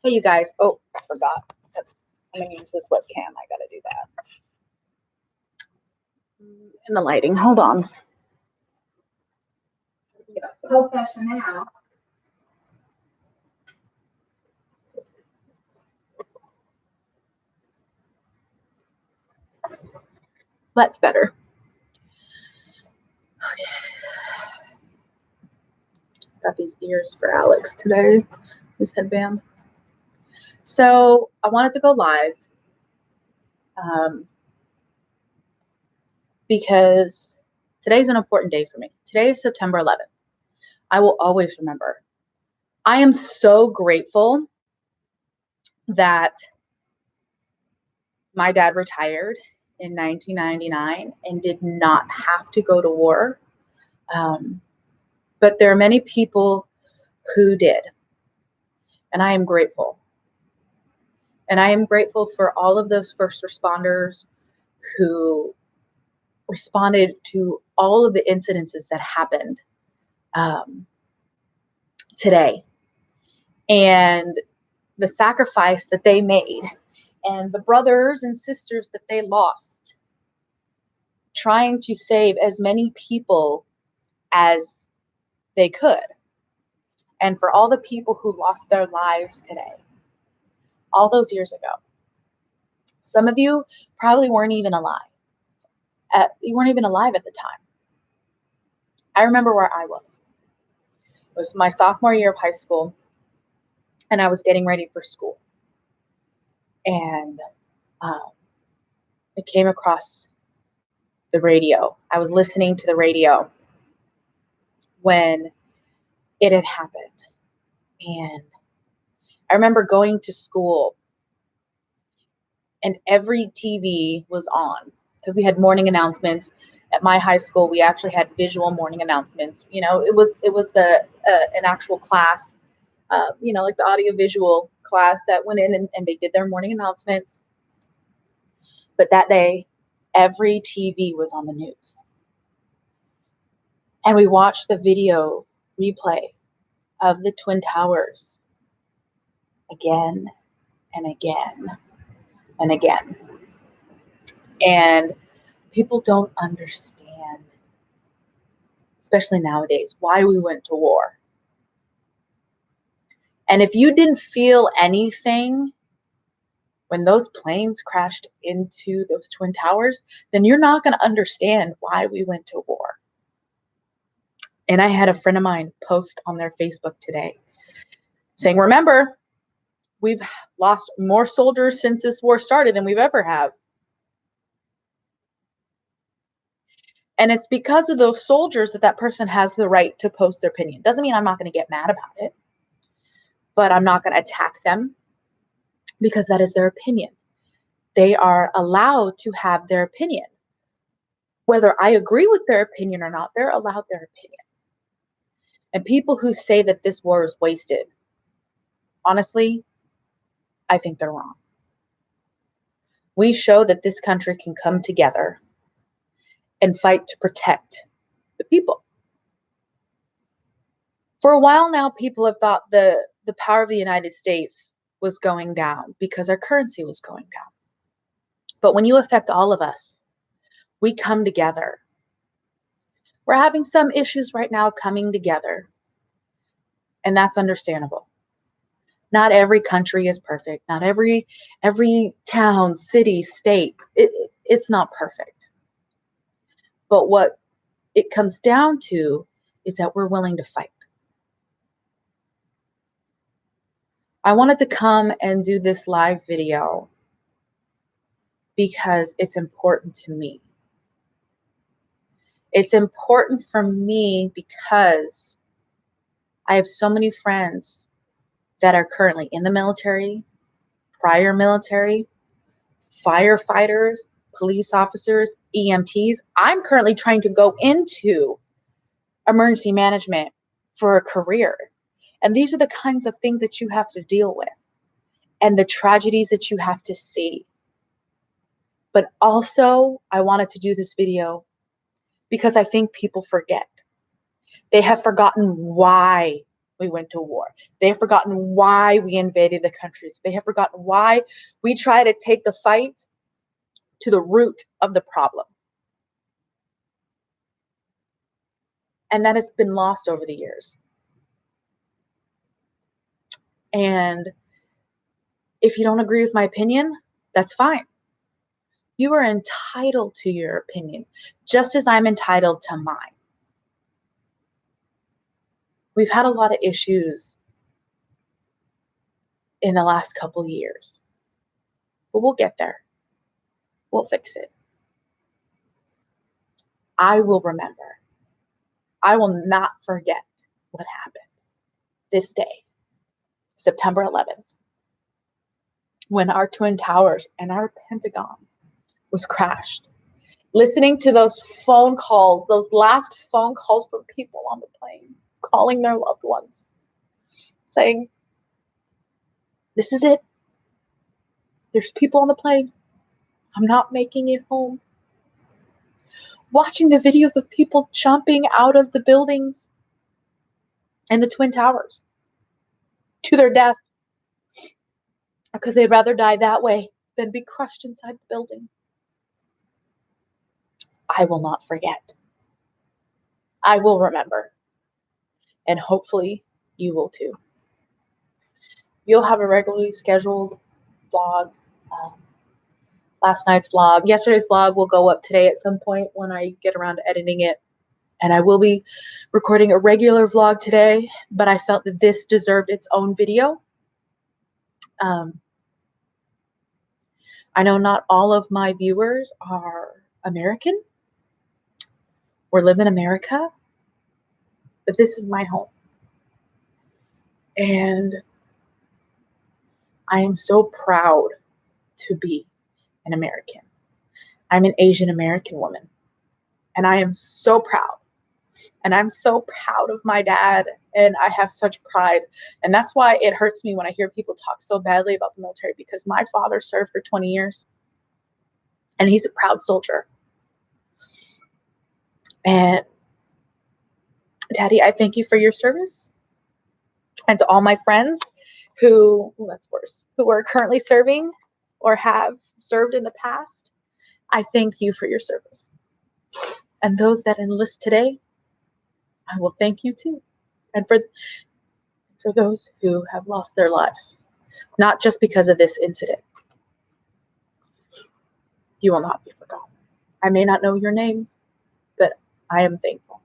Hey, you guys. Oh, I forgot. I'm going to use this webcam. I got to do that. And the lighting. Hold on. Professional. That's better. Okay. Got these ears for Alex today. His headband. So I wanted to go live because today's an important day for me. Today is September 11th. I will always remember. I am so grateful that my dad retired in 1999 and did not have to go to war. But there are many people who did. And I am grateful. And I am grateful for all of those first responders who responded to all of the incidences that happened today. And the sacrifice that they made and the brothers and sisters that they lost trying to save as many people as they could. And for all the people who lost their lives today, all those years ago. Some of you probably weren't even alive. You weren't even alive at the time. I remember where I was. It was my sophomore year of high school, and I was getting ready for school. And I came across the radio. I was listening to the radio when it had happened. And I remember going to school, and every TV was on because we had morning announcements. At my high school, we actually had visual morning announcements. You know, it was the an actual class, like the audio-visual class that went in and they did their morning announcements. But that day, every TV was on the news. And we watched the video replay of the Twin Towers again and again and again. And people don't understand, especially nowadays, why we went to war. And if you didn't feel anything when those planes crashed into those Twin Towers, then you're not going to understand why we went to war. And I had a friend of mine post on their Facebook today saying, remember, we've lost more soldiers since this war started than we've ever have. And it's because of those soldiers that person has the right to post their opinion. Doesn't mean I'm not going to get mad about it, but I'm not going to attack them because that is their opinion. They are allowed to have their opinion. Whether I agree with their opinion or not, they're allowed their opinion. And people who say that this war is wasted, honestly, I think they're wrong. We show that this country can come together and fight to protect the people. For a while now, people have thought the power of the United States was going down because our currency was going down. But when you affect all of us, we come together. We're having some issues right now coming together, and that's understandable. Not every country is perfect. Not every town, city, state, it's not perfect. But what it comes down to is that we're willing to fight. I wanted to come and do this live video because it's important to me. It's important for me because I have so many friends that are currently in the military, prior military, firefighters, police officers, EMTs. I'm currently trying to go into emergency management for a career. And these are the kinds of things that you have to deal with and the tragedies that you have to see. But also, I wanted to do this video because I think people forget. They have forgotten why we went to war. They have forgotten why we invaded the countries. They have forgotten why we try to take the fight to the root of the problem. And that has been lost over the years. And if you don't agree with my opinion, that's fine. You are entitled to your opinion, just as I'm entitled to mine. We've had a lot of issues in the last couple of years, but we'll get there. We'll fix it. I will remember. I will not forget what happened this day, September 11th, when our Twin Towers and our Pentagon was crashed. Listening to those phone calls, those last phone calls from people on the plane, calling their loved ones, saying, this is it. There's people on the plane. I'm not making it home. Watching the videos of people jumping out of the buildings and the Twin Towers to their death because they'd rather die that way than be crushed inside the building. I will not forget. I will remember. And hopefully you will too. You'll have a regularly scheduled vlog. Last night's vlog, yesterday's vlog will go up today at some point when I get around to editing it. And I will be recording a regular vlog today, but I felt that this deserved its own video. I know not all of my viewers are American or live in America, but this is my home. And I am so proud to be an American. I'm an Asian American woman, and I am so proud. And I'm so proud of my dad, and I have such pride. And that's why it hurts me when I hear people talk so badly about the military, because my father served for 20 years, and he's a proud soldier. And Daddy, I thank you for your service. And to all my friends who, that's worse, who are currently serving or have served in the past, I thank you for your service. And those that enlist today, I will thank you too. And for those who have lost their lives, not just because of this incident, you will not be forgotten. I may not know your names, but I am thankful.